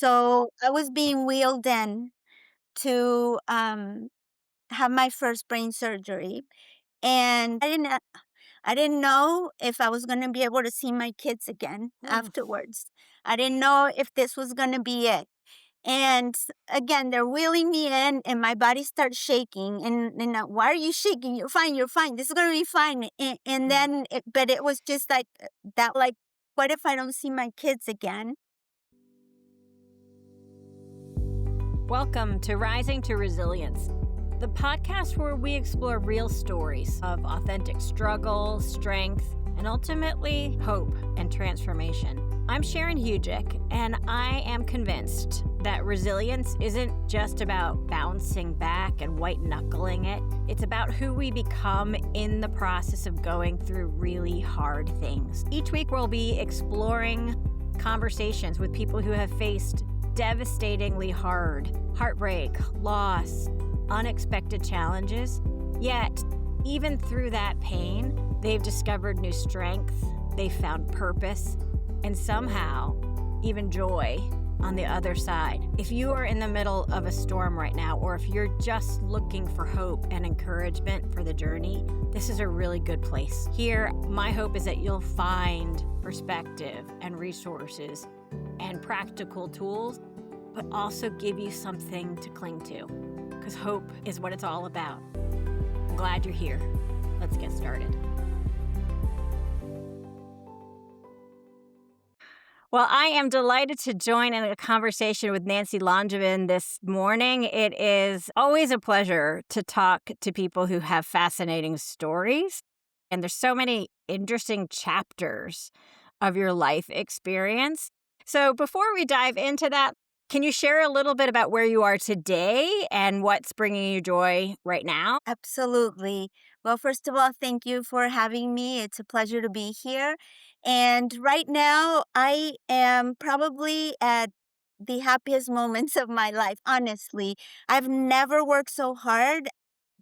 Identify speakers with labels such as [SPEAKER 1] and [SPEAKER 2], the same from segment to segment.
[SPEAKER 1] So I was being wheeled in to have my first brain surgery, and I didn't know if I was going to be able to see my kids again
[SPEAKER 2] Mm.
[SPEAKER 1] afterwards. I didn't know if this was going to be it. And again, they're wheeling me in, and my body starts shaking. And why are you shaking? You're fine. You're fine. This is gonna be fine. And
[SPEAKER 2] Mm.
[SPEAKER 1] then, but it was just like that. Like, what if I don't see my kids again?
[SPEAKER 2] Welcome to Rising to Resilience, the podcast where we explore real stories of authentic struggle, strength, and ultimately hope and transformation. I'm Sharon, and I am convinced that resilience isn't just about bouncing back and white knuckling it. It's about who we become in the process of going through really hard things. Each week, we'll be exploring conversations with people who have faced devastatingly hard heartbreak, loss, unexpected challenges. Yet, even through that pain, they've discovered new strength, they've found purpose, and somehow even joy on the other side. If you are in the middle of a storm right now, or if you're just looking for hope and encouragement for the journey, this is a really good place. Here, my hope is that you'll find perspective and resources and practical tools, but also give you something to cling to, because hope is what it's all about. I'm glad you're here. Let's get started. Well, I am delighted to join in a conversation with Nancy Langevin this morning. It is always a pleasure to talk to people who have fascinating stories. And there's so many interesting chapters of your life experience. So before we dive into that, can you share a little bit about where you are today and what's bringing you joy right now?
[SPEAKER 1] Absolutely. Well, first of all, thank you for having me. It's a pleasure to be here. And right now, I am probably at the happiest moments of my life, honestly. I've never worked so hard.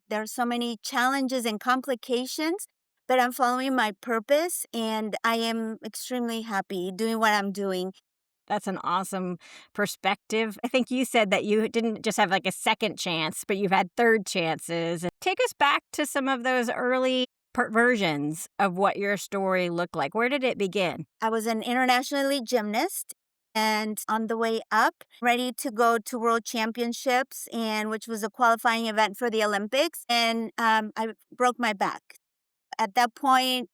[SPEAKER 1] There are so many challenges and complications, but I'm following my purpose and I am extremely happy doing what I'm doing.
[SPEAKER 2] That's an awesome perspective. I think you said that you didn't just have like a second chance, but you've had third chances. And take us back to some of those early versions of what your story looked like. Where did it begin?
[SPEAKER 1] I was an international elite gymnast and on the way up, ready to go to world championships, and which was a qualifying event for the Olympics. And I broke my back. At that point,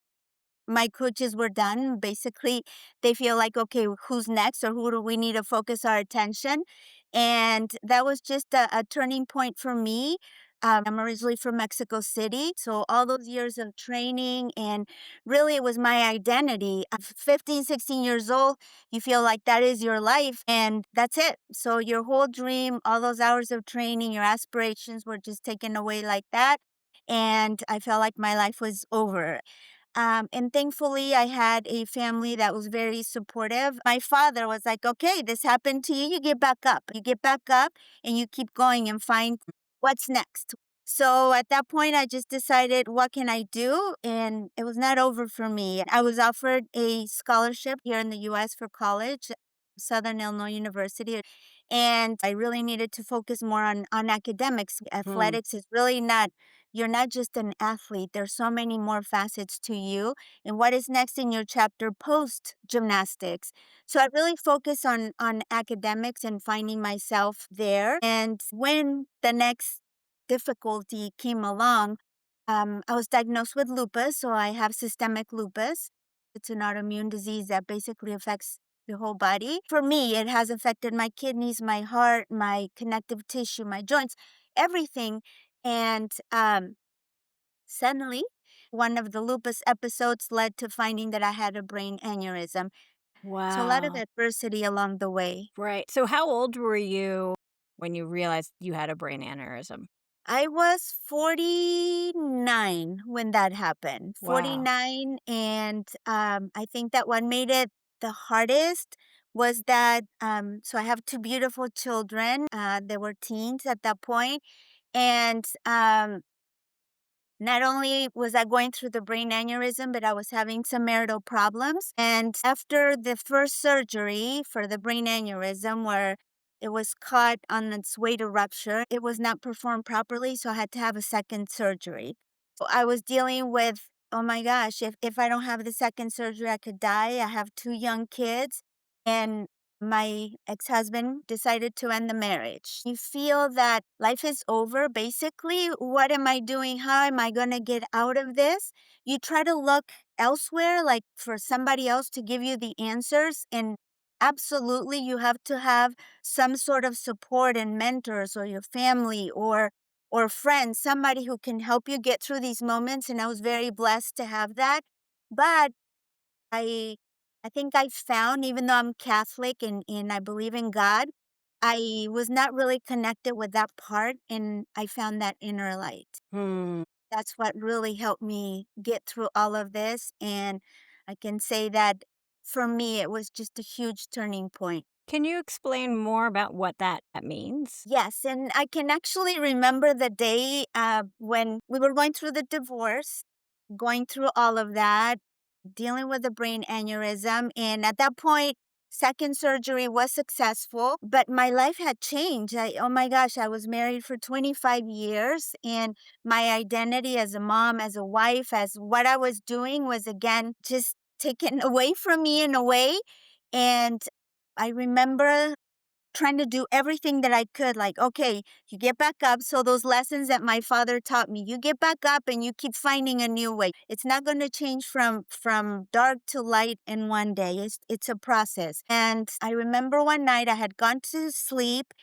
[SPEAKER 1] my coaches were done. Basically, they feel like, okay, who's next or who do we need to focus our attention? And that was just a turning point for me. I'm originally from Mexico City. So all those years of training and really it was my identity. I'm 15, 16 years old. You feel like that is your life and that's it. So your whole dream, all those hours of training, your aspirations were just taken away like that. And I felt like my life was over. And thankfully, I had a family that was very supportive. My father was like, okay, this happened to you. You get back up. You get back up and you keep going and find what's next. So at that point, I just decided, what can I do? And it was not over for me. I was offered a scholarship here in the US for college, Southern Illinois University. And I really needed to focus more on academics.
[SPEAKER 2] Hmm.
[SPEAKER 1] Athletics is really not, you're not just an athlete. There's so many more facets to you. And what is next in your chapter post gymnastics? So I really focus on academics and finding myself there. And when the next difficulty came along, I was diagnosed with lupus. So I have systemic lupus. It's an autoimmune disease that basically affects the whole body. For me, it has affected my kidneys, my heart, my connective tissue, my joints, everything. And suddenly, one of the lupus episodes led to finding that I had a brain aneurysm. So a lot of
[SPEAKER 2] Wow.
[SPEAKER 1] adversity along the way.
[SPEAKER 2] Right. So, how old were you when you realized you had a brain aneurysm?
[SPEAKER 1] I was 49 when that happened.
[SPEAKER 2] Wow.
[SPEAKER 1] 49. And I think that what made it the hardest was that, so I have two beautiful children. They were teens at that point. And Not only was I going through the brain aneurysm, but I was having some marital problems. And after the first surgery for the brain aneurysm, where it was caught on its way to rupture, it was not performed properly, so I had to have a second surgery. So I was dealing with, oh my gosh, if I don't have the second surgery, I could die. I have two young kids. And my ex husband decided to end the marriage. You feel that life is over, basically. What am I doing? How am I going to get out of this? You try to look elsewhere, like for somebody else to give you the answers. And absolutely, you have to have some sort of support and mentors or your family or friends, somebody who can help you get through these moments. And I was very blessed to have that. But I I think I found, even though I'm Catholic and I believe in God, I was not really connected with that part, and I found that inner light.
[SPEAKER 2] Hmm.
[SPEAKER 1] That's what really helped me get through all of this, and I can say that for me, it was just a huge turning point.
[SPEAKER 2] Can you explain more about what that means?
[SPEAKER 1] Yes, and I can actually remember the day when we were going through the divorce, going through all of that, dealing with the brain aneurysm. And at that point, second surgery was successful, but my life had changed. Oh my gosh, I was married for 25 years, and my identity as a mom, as a wife, as what I was doing was again just taken away from me in a way. And I remember trying to do everything that I could. Like, okay, you get back up. So those lessons that my father taught me, you get back up and you keep finding a new way. It's not going to change from dark to light in one day. It's a process. And I remember one night I had gone to sleep.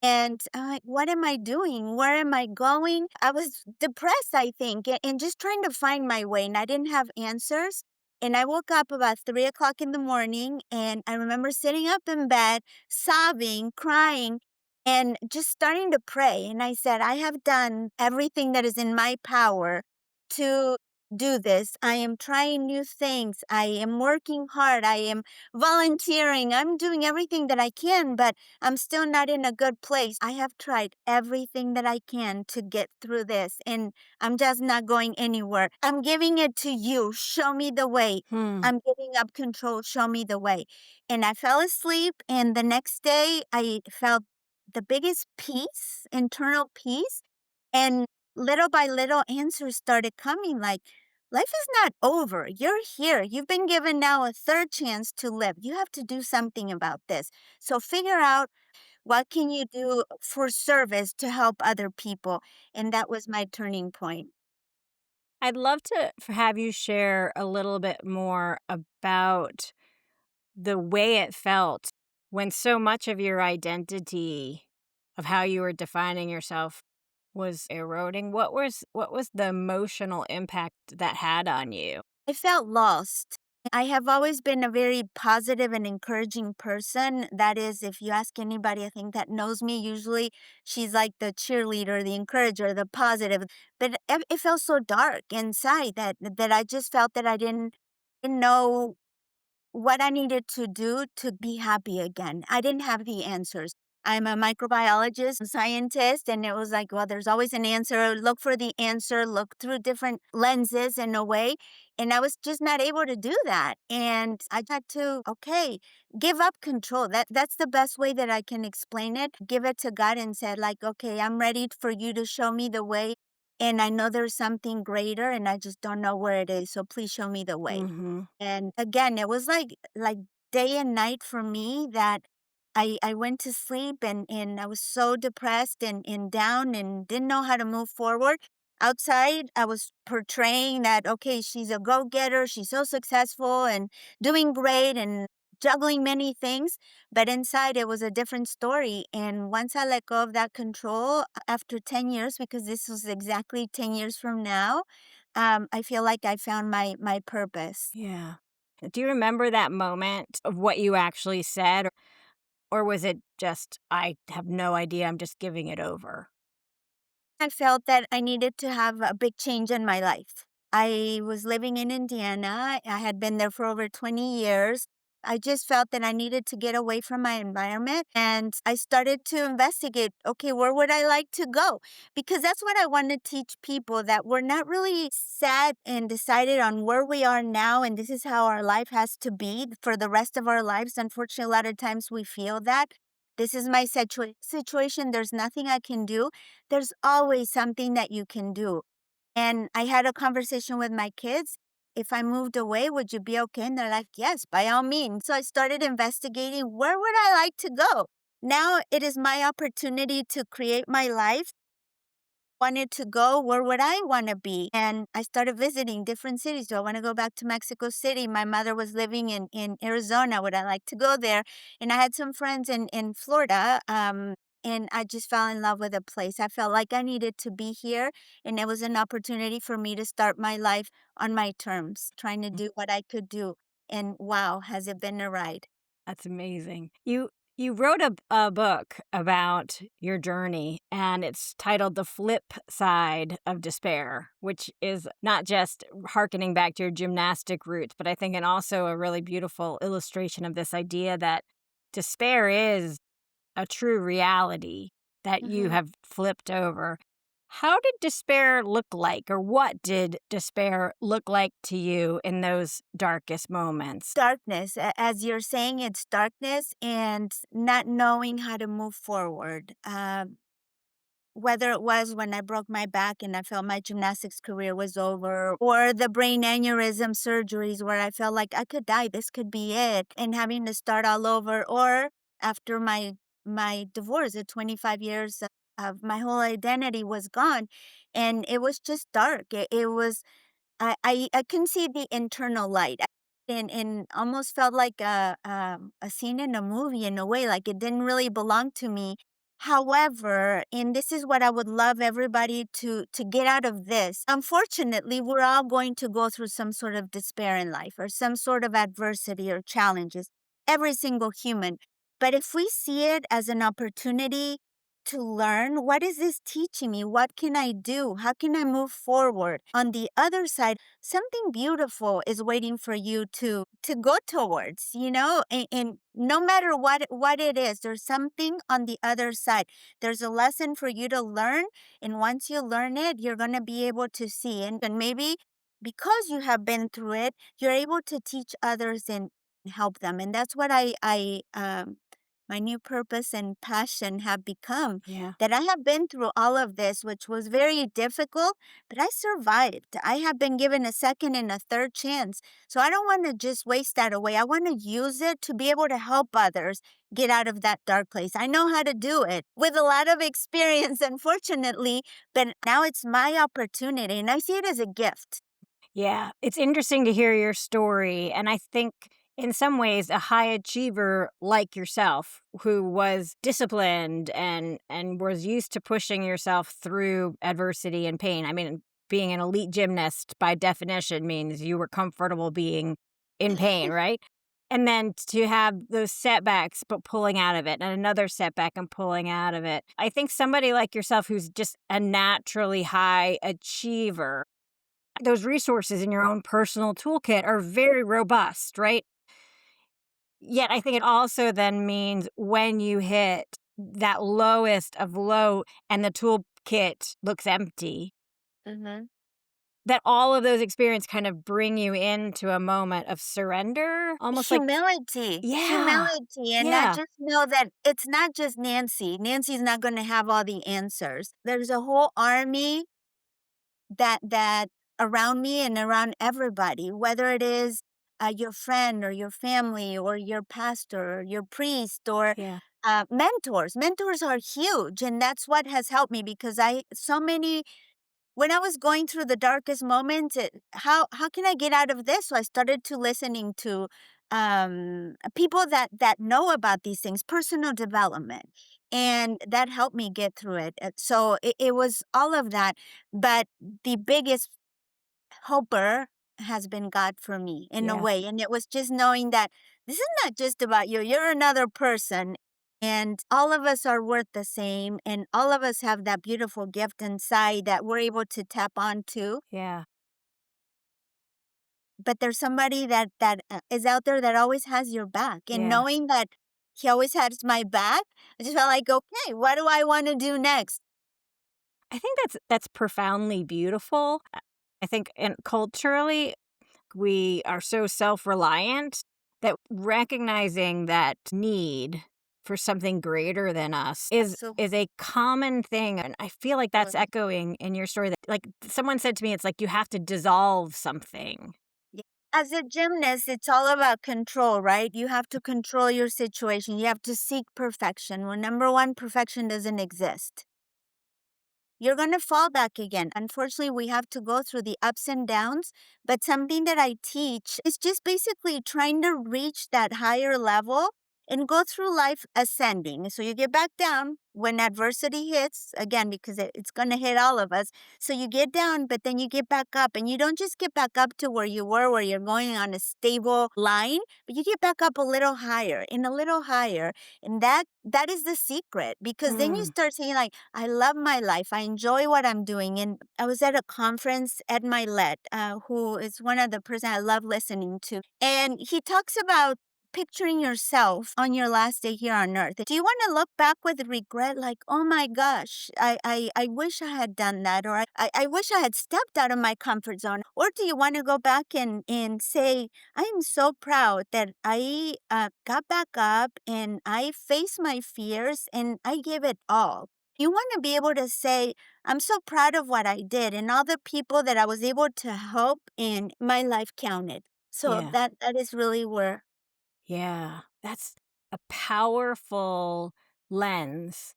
[SPEAKER 1] And I'm like, what am I doing? Where am I going? I was depressed, I think, and just trying to find my way. And I didn't have answers. And I woke up about 3 o'clock in the morning. And I remember sitting up in bed sobbing, crying, and just starting to pray. And I said, I have done everything that is in my power to do this. I am trying new things. I am working hard. I am volunteering. I'm doing everything that I can, but I'm still not in a good place. I have tried everything that I can to get through this, and I'm just not going anywhere. I'm giving it to you. Show me the way.
[SPEAKER 2] Hmm.
[SPEAKER 1] I'm giving up control. Show me the way. And I fell asleep, and the next day, I felt the biggest peace, internal peace, and little by little, answers started coming like, "Life is not over. You're here. You've been given now a third chance to live. You have to do something about this. So figure out what can you do for service to help other people." And that was my turning point.
[SPEAKER 2] I'd love to have you share a little bit more about the way it felt when so much of your identity of how you were defining yourself was eroding. What was the emotional impact that had on you?
[SPEAKER 1] I felt lost. I have always been a very positive and encouraging person. That is, if you ask anybody, I think that knows me, usually she's like the cheerleader, the encourager, the positive. But it felt so dark inside that I just felt that I didn't know what I needed to do to be happy again. I didn't have the answers. I'm a microbiologist, scientist, and it was like, well, there's always an answer. Look for the answer, look through different lenses in a way. And I was just not able to do that. And I had to, okay, give up control. That's the best way that I can explain it. Give it to God and said, like, okay, I'm ready for you to show me the way. And I know there's something greater and I just don't know where it is. So please show me the way.
[SPEAKER 2] Mhm.
[SPEAKER 1] And again, it was like day and night for me that I went to sleep and I was so depressed and down and didn't know how to move forward. Outside, I was portraying that, okay, she's a go-getter, she's so successful and doing great and juggling many things. But inside, it was a different story. And once I let go of that control after 10 years, because this was exactly 10 years from now, I feel like I found my purpose.
[SPEAKER 2] Yeah. Do you remember that moment of what you actually said, or was it just, "I have no idea, I'm just giving it over"?
[SPEAKER 1] I felt that I needed to have a big change in my life. I was living in Indiana. I had been there for over 20 years. I just felt that I needed to get away from my environment, and I started to investigate, okay, where would I like to go? Because that's what I want to teach people, that we're not really set and decided on where we are now and this is how our life has to be for the rest of our lives. Unfortunately, a lot of times we feel that. This is my situation. There's nothing I can do. There's always something that you can do. And I had a conversation with my kids. If I moved away, would you be okay? And they're like, yes, by all means. So I started investigating, where would I like to go? Now it is my opportunity to create my life. Wanted to go, where would I want to be? And I started visiting different cities. Do I want to go back to Mexico City? My mother was living in Arizona. Would I like to go there? And I had some friends in Florida. And I just fell in love with the place. I felt like I needed to be here. And it was an opportunity for me to start my life on my terms, trying to do what I could do. And wow, has it been a ride?
[SPEAKER 2] That's amazing. You wrote a book about your journey, and it's titled The Flip Side of Despair, which is not just harkening back to your gymnastic roots, but I think and also a really beautiful illustration of this idea that despair is a true reality that you
[SPEAKER 1] Mhm.
[SPEAKER 2] have flipped over. How did despair look like, or what did despair look like to you in those darkest moments?
[SPEAKER 1] Darkness, as you're saying, it's darkness and not knowing how to move forward. Whether it was when I broke my back and I felt my gymnastics career was over, or the brain aneurysm surgeries where I felt like I could die, this could be it, and having to start all over, or after my divorce at 25 years of my whole identity was gone, and it was just dark. It was I couldn't see the internal light, and almost felt like a scene in a movie in a way, like it didn't really belong to me. However, and this is what I would love everybody to get out of this. Unfortunately, we're all going to go through some sort of despair in life or some sort of adversity or challenges. Every single human. But if we see it as an opportunity to learn, what is this teaching me? What can I do? How can I move forward? On the other side, something beautiful is waiting for you to go towards, and no matter what it is, there's something on the other side. There's a lesson for you to learn, and once you learn it, you're going to be able to see, and maybe because you have been through it, you're able to teach others and help them. And that's what I my new purpose and passion have become,
[SPEAKER 2] Yeah.
[SPEAKER 1] that I have been through all of this, which was very difficult, but I survived. I have been given a second and a third chance. So I don't want to just waste that away. I want to use it to be able to help others get out of that dark place. I know how to do it with a lot of experience, unfortunately, but now it's my opportunity and I see it as a gift.
[SPEAKER 2] Yeah, it's interesting to hear your story. And I think in some ways a high achiever like yourself who was disciplined and was used to pushing yourself through adversity and pain. I mean, being an elite gymnast by definition means you were comfortable being in pain, right? And then to have those setbacks, but pulling out of it, and another setback and pulling out of it. I think somebody like yourself who's just a naturally high achiever, those resources in your own personal toolkit are very robust, right? Yet I think it also then means when you hit that lowest of low and the toolkit looks empty,
[SPEAKER 1] Mhm.
[SPEAKER 2] that all of those experiences kind of bring you into a moment of surrender, almost like, yeah,
[SPEAKER 1] Humility, and not
[SPEAKER 2] yeah,
[SPEAKER 1] just know that it's not just Nancy. Nancy's not going to have all the answers. There's a whole army that around me and around everybody, whether it is your friend or your family or your pastor or your priest or
[SPEAKER 2] yeah,
[SPEAKER 1] mentors. Mentors are huge, and that's what has helped me because I so many when I was going through the darkest moments, how can I get out of this? So I started to listening to people that know about these things, personal development, and that helped me get through it. So it was all of that, but the biggest helper has been God for me in a
[SPEAKER 2] yeah,
[SPEAKER 1] way, and it was just knowing that this is not just about you. You're another person. And all of us are worth the same, and all of us have that beautiful gift inside that we're able to tap onto.
[SPEAKER 2] yeah.
[SPEAKER 1] but there's somebody that is out there that always has your back. And
[SPEAKER 2] Yeah.
[SPEAKER 1] knowing that he always has my back, I just felt like, okay, what do I want to do next?
[SPEAKER 2] I think that's profoundly beautiful. I think and culturally, we are so self-reliant that recognizing that need for something greater than us
[SPEAKER 1] Absolutely.
[SPEAKER 2] is a common thing, and I feel like that's echoing in your story that like, someone said to me, it's like you have to dissolve something.
[SPEAKER 1] Yeah. As a gymnast, it's all about control, right? You have to control your situation. You have to seek perfection. Well, number one, perfection doesn't exist. You're going to fall back again. Unfortunately, we have to go through the ups and downs. But something that I teach is just basically trying to reach that higher level and go through life ascending. So you get back down when adversity hits, again, because it's going to hit all of us. So you get down, but then you get back up. And you don't just get back up to where you were, where you're going on a stable line, but you get back up a little higher and a little higher. And that is the secret, because then you
[SPEAKER 2] Mm,
[SPEAKER 1] start saying like, I love my life, I enjoy what I'm doing. And I was at a conference, Ed Milet, who is one of the person I love listening to, and he talks about picturing yourself on your last day here on earth. Do you want to look back with regret, like, oh my gosh, I wish I had done that, or I wish I had stepped out of my comfort zone? Or do you want to go back and say, I am so proud that I got back up and I faced my fears and I gave it all? You want to be able to say, I'm so proud of what I did and all the people that I was able to help, and my life counted. So
[SPEAKER 2] yeah.
[SPEAKER 1] that is really where.
[SPEAKER 2] Yeah. That's a powerful lens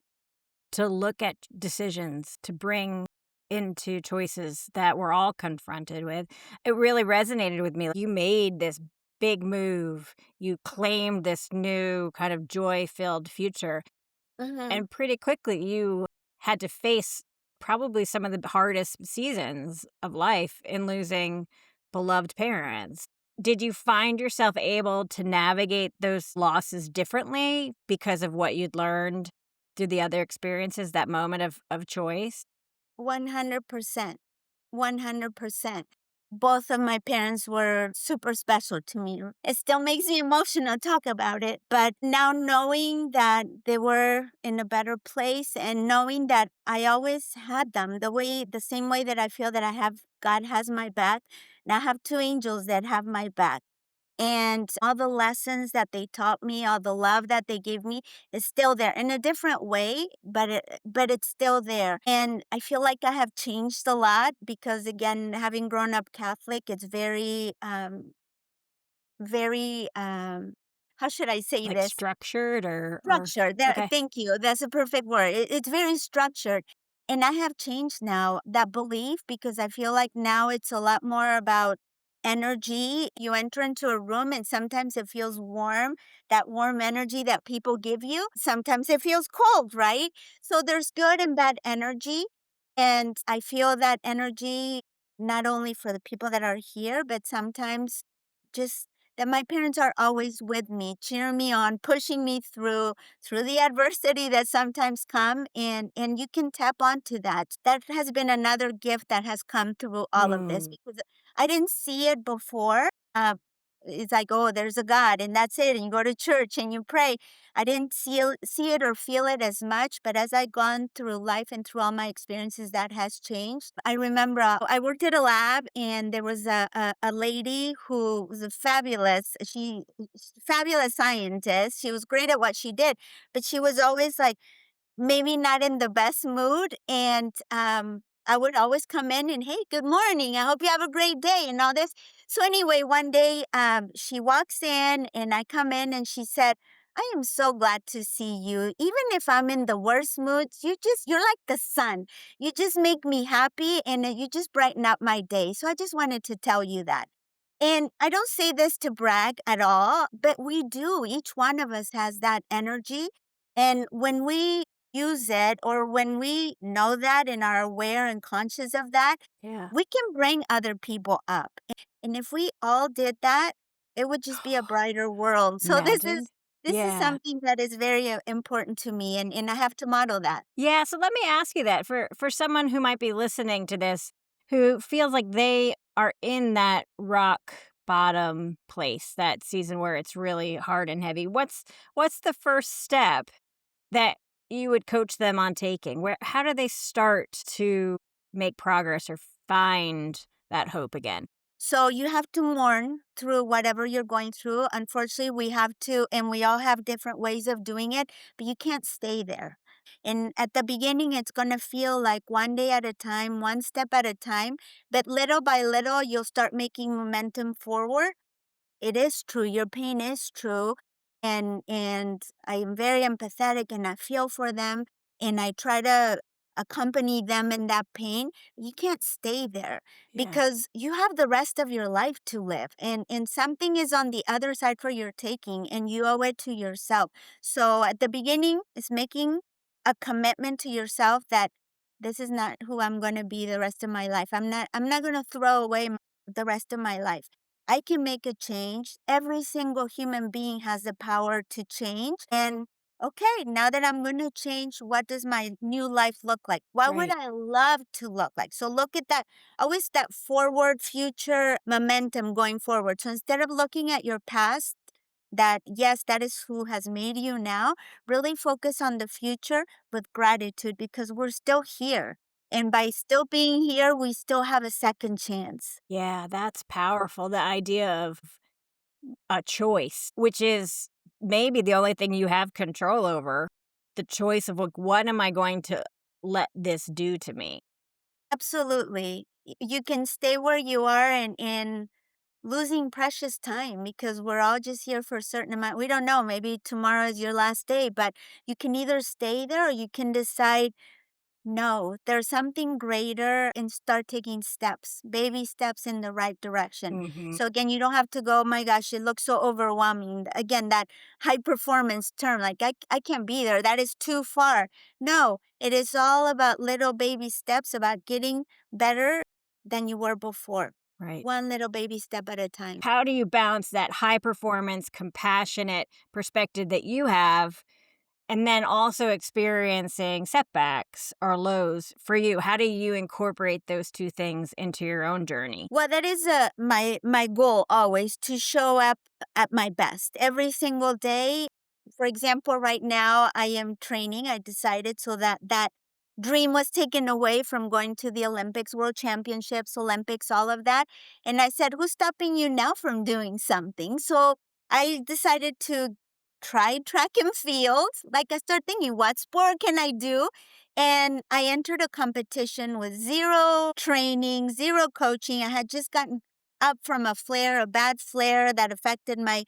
[SPEAKER 2] to look at decisions, to bring into choices that we're all confronted with. It really resonated with me. You made this big move. You claimed this new kind of joy-filled future,
[SPEAKER 1] Mhm.
[SPEAKER 2] and pretty quickly you had to face probably some of the hardest seasons of life in losing beloved parents. Did you find yourself able to navigate those losses differently because of what you'd learned through the other experiences, that moment of choice?
[SPEAKER 1] 100%. 100%. Both of my parents were super special to me. It still makes me emotional to talk about it. But now knowing that they were in a better place and knowing that I always had them the same way that I feel that God has my back. Now I have two angels that have my back. And all the lessons that they taught me, all the love that they gave me is still there in a different way, but it's still there. And I feel like I have changed a lot because, again, having grown up Catholic, it's very how should I say
[SPEAKER 2] Like
[SPEAKER 1] this?
[SPEAKER 2] structured or
[SPEAKER 1] Structured. There,
[SPEAKER 2] okay.
[SPEAKER 1] thank you. That's a perfect word. It's very structured. And I have changed now that belief, because I feel like now it's a lot more about energy. You enter into a room and sometimes it feels warm, that warm energy that people give you. Sometimes it feels cold, right? So there's good and bad energy. And I feel that energy not only for the people that are here, but sometimes just that my parents are always with me, cheering me on, pushing me through the adversity that sometimes come, and you can tap onto that. That has been another gift that has come through all of this,
[SPEAKER 2] Mm,
[SPEAKER 1] because I didn't see it before. It's like, oh, there's a God, and that's it. And you go to church and you pray. I didn't see it or feel it as much, but as I gone through life and through all my experiences, that has changed. I remember I worked at a lab, and there was a lady who was a fabulous scientist. She was great at what she did, but she was always like maybe not in the best mood. And I would always come in and, hey, good morning. I hope you have a great day and all this. So anyway, one day she walks in and I come in and she said, I am so glad to see you. Even if I'm in the worst moods, you're like the sun. You just make me happy, and you just brighten up my day. So I just wanted to tell you that. And I don't say this to brag at all, but we do. Each one of us has that energy. And when we use it, or when we know that and are aware and conscious of that,
[SPEAKER 2] yeah.
[SPEAKER 1] we can bring other people up. And if we all did that, it would just be a brighter world. So this is
[SPEAKER 2] Imagine.
[SPEAKER 1] this is
[SPEAKER 2] Yeah.
[SPEAKER 1] something that is very important to me, and I have to model that.
[SPEAKER 2] Yeah, so let me ask you that for someone who might be listening to this who feels like they are in that rock bottom place, that season where it's really hard and heavy, what's the first step that you would coach them on taking? Where how do they start to make progress or find that hope again?
[SPEAKER 1] So you have to mourn through whatever you're going through. Unfortunately, we have to, and we all have different ways of doing it, but you can't stay there. And at the beginning, it's going to feel like one day at a time, one step at a time, but little by little, you'll start making momentum forward. It is true. Your pain is true. And I am very empathetic and I feel for them and I try to accompany them in that pain. You can't stay there
[SPEAKER 2] Yeah.
[SPEAKER 1] because you have the rest of your life to live and something is on the other side for your taking and you owe it to yourself. So at the beginning, it's making a commitment to yourself that this is not who I'm going to be the rest of my life. I'm not going to throw away the rest of my life. I can make a change. Every single human being has the power to change. And okay, now that I'm going to change, what does my new life look like? What would
[SPEAKER 2] Right.
[SPEAKER 1] I love to look like? So look at that, always that forward future momentum going forward. So instead of looking at your past, that yes, that is who has made you now, really focus on the future with gratitude because we're still here. And by still being here, we still have a second chance.
[SPEAKER 2] Yeah, that's powerful. The idea of a choice, which is maybe the only thing you have control over, the choice of like, what am I going to let this do to me?
[SPEAKER 1] Absolutely. You can stay where you are and losing precious time because we're all just here for a certain amount. We don't know. Maybe tomorrow is your last day, but you can either stay there or you can decide no, there's something greater and start taking steps, baby steps in the right direction.
[SPEAKER 2] Hmm.
[SPEAKER 1] So again, you don't have to go, oh my gosh, it looks so overwhelming. Again, that high performance term, like I can't be there. That is too far. No, it is all about little baby steps, about getting better than you were before.
[SPEAKER 2] Right.
[SPEAKER 1] One little baby step at a time.
[SPEAKER 2] How do you balance that high performance, compassionate perspective that you have, and then also experiencing setbacks or lows for you? How do you incorporate those two things into your own journey?
[SPEAKER 1] Well, that is my goal always to show up at my best every single day. For example, right now I am training. I decided so that that dream was taken away from going to the Olympics, World Championships, Olympics, all of that. And I said, "Who's stopping you now from doing something?" So I decided to try track and field. Like I started thinking, what sport can I do? And I entered a competition with zero training, zero coaching. I had just gotten up from a flare, a bad flare that affected my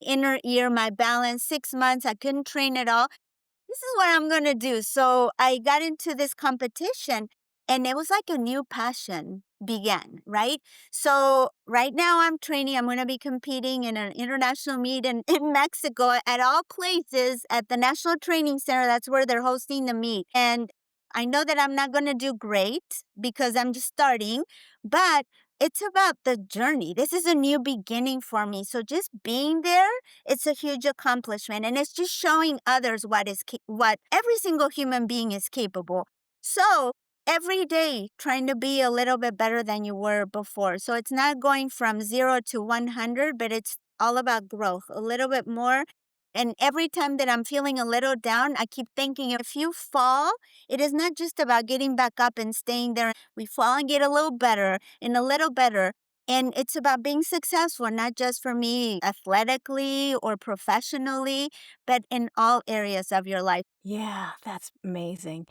[SPEAKER 1] inner ear, my balance. 6 months, I couldn't train at all. This is what I'm going to do. So I got into this competition and it was like a new passion began, right? So right now I'm training. I'm going to be competing in an international meet in Mexico at all places at the National Training Center. That's where they're hosting the meet. And I know that I'm not going to do great because I'm just starting, but it's about the journey. This is a new beginning for me. So just being there, it's a huge accomplishment and it's just showing others what every single human being is capable. So, every day trying to be a little bit better than you were before. So, it's not going from 0 to 100, but it's all about growth, a little bit more. And every time that I'm feeling a little down, I keep thinking if you fall, it is not just about getting back up and staying there. We fall and get a little better and a little better. And it's about being successful, not just for me athletically or professionally, but in all areas of your life.
[SPEAKER 2] Yeah, that's amazing.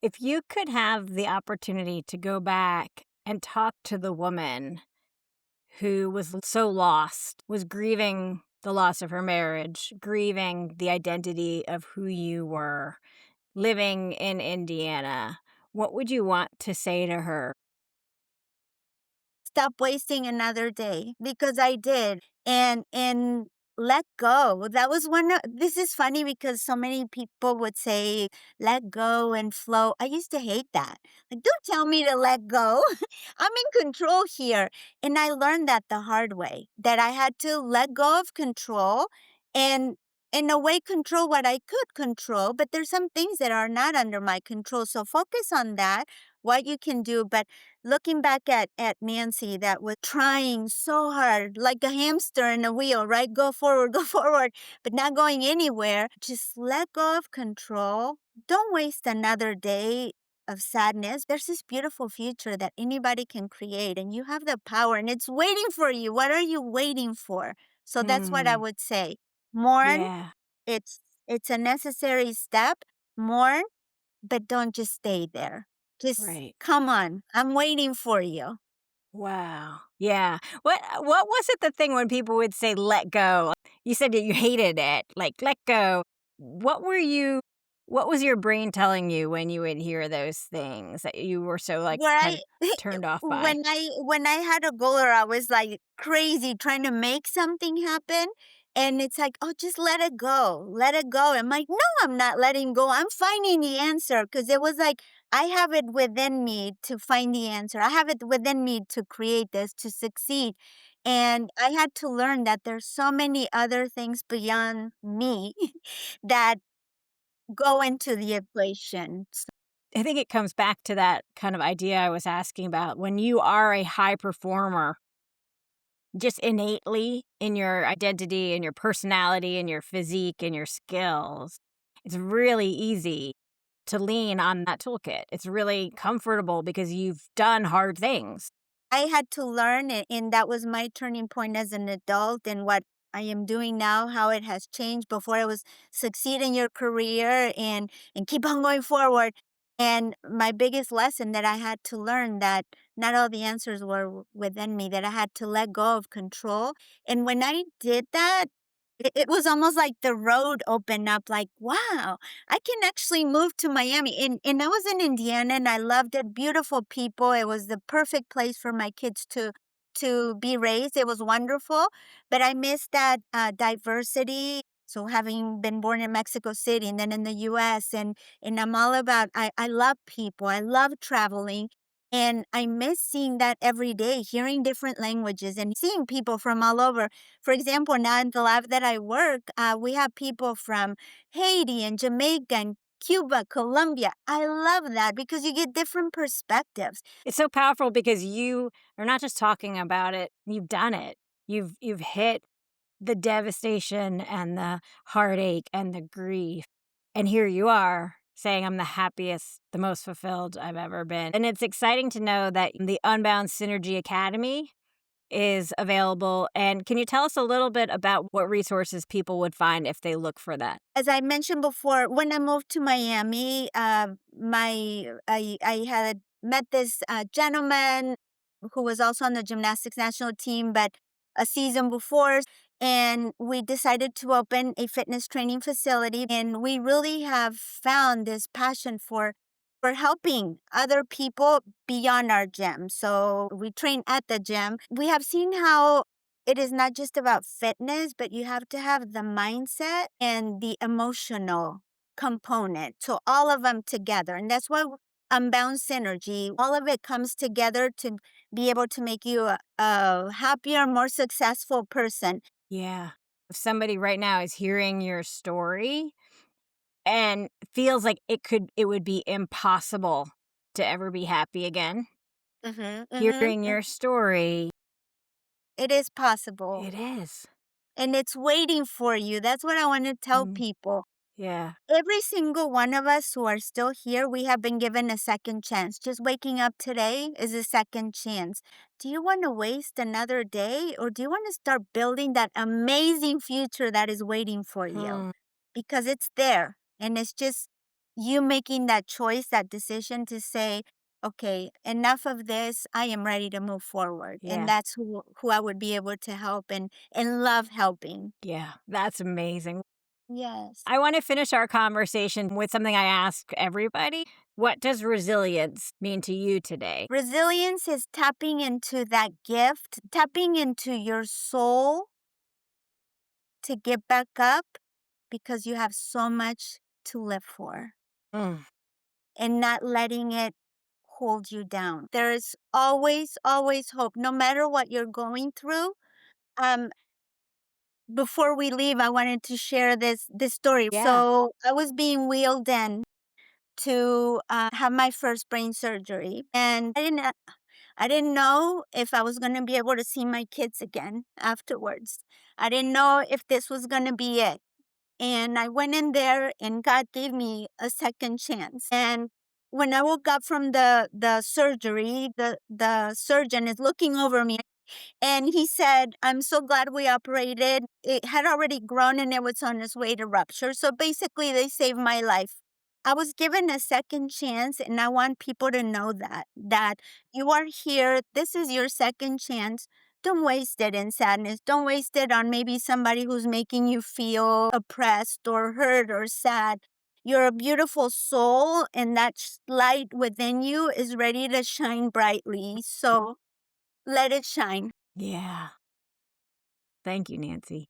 [SPEAKER 2] If you could have the opportunity to go back and talk to the woman who was so lost, was grieving the loss of her marriage, grieving the identity of who you were, living in Indiana, what would you want to say to her?
[SPEAKER 1] Stop wasting another day because I did. And let go. That was one of, this is funny because so many people would say let go and flow. I used to hate that. Like don't tell me to let go. I'm in control here. And I learned that the hard way that I had to let go of control and in a way control what I could control, but there's some things that are not under my control. So focus on that, what you can do. But looking back at Nancy that was trying so hard, like a hamster in a wheel, right? Go forward, go forward, but not going anywhere. Just let go of control. Don't waste another day of sadness. There's this beautiful future that anybody can create, and you have the power, and it's waiting for you. What are you waiting for? So that's what I
[SPEAKER 2] Hmm.
[SPEAKER 1] would say. Mourn,
[SPEAKER 2] Yeah.
[SPEAKER 1] it's it's a necessary step. Mourn, but don't just stay there. Just
[SPEAKER 2] Right.
[SPEAKER 1] come on. I'm waiting for you.
[SPEAKER 2] Wow. Yeah. What was it the thing when people would say let go? You said that you hated it, like let go. What were you what was your brain telling you when you would hear those things that you were so like kind
[SPEAKER 1] Right.
[SPEAKER 2] of turned off by?
[SPEAKER 1] When I had a goal or I was like crazy trying to make something happen, and it's like, oh, just let it go. Let it go. I'm like, no, I'm not letting go. I'm finding the answer. Because it was like I have it within me to find the answer. I have it within me to create this, to succeed. And I had to learn that there's so many other things beyond me that go into the equation.
[SPEAKER 2] I think it comes back to that kind of idea I was asking about. When you are a high performer, just innately in your identity and your personality and your physique and your skills, it's really easy to lean on that toolkit. It's really comfortable because you've done hard things.
[SPEAKER 1] I had to learn, and that was my turning point as an adult, and what I am doing now, how it has changed. Before it was succeed in your career and keep on going forward. And my biggest lesson that I had to learn that not all the answers were within me, that I had to let go of control. And when I did that, it was almost like the road opened up, like, wow, I can actually move to Miami. And I was in Indiana and I loved it. Beautiful people. It was the perfect place for my kids to be raised. It was wonderful. But I missed that diversity. So having been born in Mexico City and then in the US, and I'm all about I love people. I love traveling. And I miss seeing that every day, hearing different languages and seeing people from all over. For example, now in the lab that I work, we have people from Haiti and Jamaica and Cuba, Colombia. I love that because you get different perspectives.
[SPEAKER 2] It's so powerful because you are not just talking about it, you've done it. You've hit the devastation and the heartache and the grief. And here you are saying, I'm the happiest, the most fulfilled I've ever been. And it's exciting to know that the Unbound Synergy Academy is available. And can you tell us a little bit about what resources people would find if they look for that?
[SPEAKER 1] As I mentioned before, when I moved to Miami, I had met this gentleman who was also on the gymnastics national team, but a season before, and we decided to open a fitness training facility. And we really have found this passion for helping other people beyond our gym. So we train at the gym. We have seen how it is not just about fitness, but you have to have the mindset and the emotional component. So all of them together. And that's why Unbound Synergy, all of it comes together to be able to make you a happier, more successful person.
[SPEAKER 2] Yeah. If somebody right now is hearing your story and feels like it would be impossible to ever be happy again, hearing
[SPEAKER 1] Mm.
[SPEAKER 2] your story,
[SPEAKER 1] It is possible.
[SPEAKER 2] it is.
[SPEAKER 1] And it's waiting for you. That's what I want to tell
[SPEAKER 2] Mm,
[SPEAKER 1] people.
[SPEAKER 2] yeah.
[SPEAKER 1] Every single one of us who are still here, we have been given a second chance. Just waking up today is a second chance. Do you want to waste another day, or do you want to start building that amazing future that is waiting for you?
[SPEAKER 2] Hmm.
[SPEAKER 1] Because it's there, and it's just you making that choice, that decision to say, okay, enough of this. I am ready to move forward. And
[SPEAKER 2] Yeah.
[SPEAKER 1] that's who I would be able to help and love helping.
[SPEAKER 2] Yeah. That's amazing.
[SPEAKER 1] Yes.
[SPEAKER 2] I want to finish our conversation with something I ask everybody. What does resilience mean to you today?
[SPEAKER 1] Resilience is tapping into that gift, tapping into your soul to get back up because you have so much to live for
[SPEAKER 2] Mm,
[SPEAKER 1] and not letting it hold you down. There is always, always hope, no matter what you're going through. Um, before we leave, I wanted to share this story.
[SPEAKER 2] Yeah.
[SPEAKER 1] So I was being wheeled in to have my first brain surgery, and I didn't know if I was going to be able to see my kids again afterwards. I didn't know if this was going to be it. And I went in there, and God gave me a second chance. And when I woke up from the surgery, the surgeon is looking over me, and he said, "I'm so glad we operated. It had already grown and it was on its way to rupture. So basically, they saved my life." I was given a second chance, and I want people to know that you are here. This is your second chance. Don't waste it in sadness. Don't waste it on maybe somebody who's making you feel oppressed or hurt or sad. You're a beautiful soul, and that light within you is ready to shine brightly. So let it shine.
[SPEAKER 2] Yeah. Thank you, Nancy.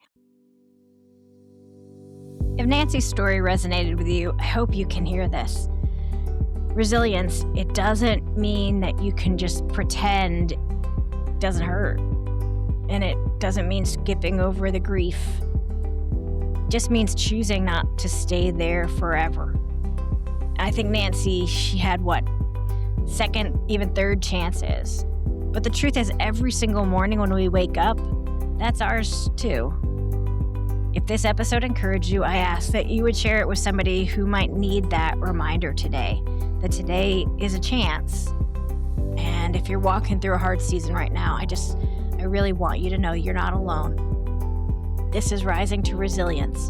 [SPEAKER 2] If Nancy's story resonated with you, I hope you can hear this. Resilience, it doesn't mean that you can just pretend it doesn't hurt. And it doesn't mean skipping over the grief. It just means choosing not to stay there forever. I think Nancy, she had second, even third chances. But the truth is, every single morning when we wake up, that's ours too. If this episode encouraged you, I ask that you would share it with somebody who might need that reminder today, that today is a chance. And if you're walking through a hard season right now, I really want you to know you're not alone. This is Rising to Resilience,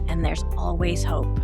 [SPEAKER 2] and there's always hope.